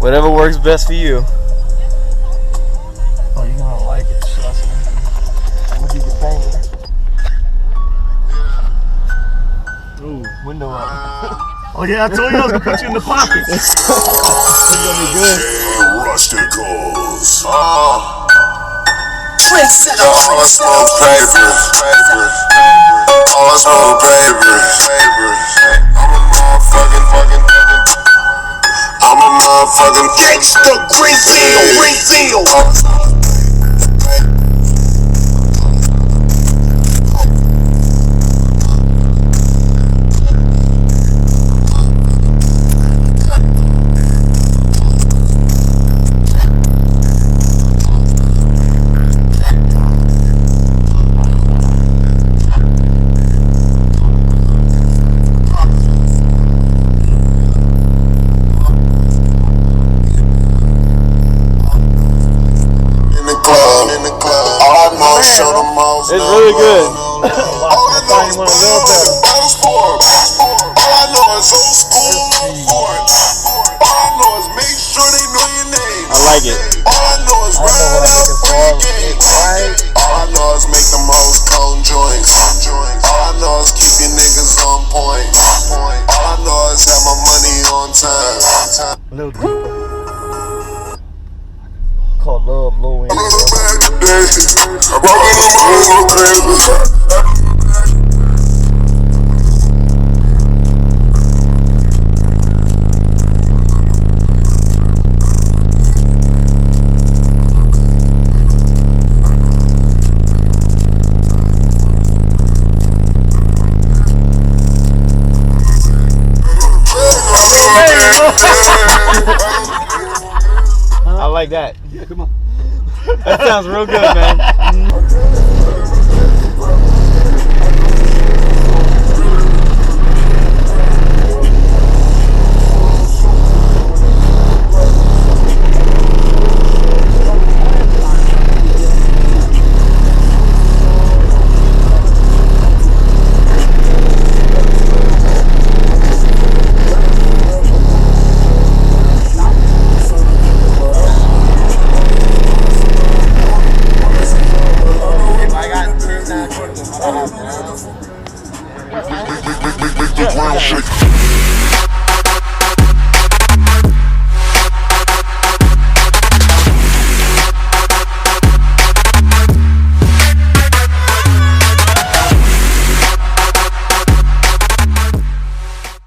Whatever works best for you. Oh, you're gonna like it, trust me. I'm gonna give you pain. Ooh, window up. Oh yeah, I told you I was gonna put you in the pocket. It's gonna be good. Rusticles. Crescendo. All I smoke papers. All I smoke papers. I'm a motherfucking Gangsta, green deal. It's really good. I like it. All I know is make the most cold joints. All I know is keep your niggas on point. All I know is have my money on time. A little deeper. Called Love Low End. I like that. Yeah, come on. That sounds real good, man.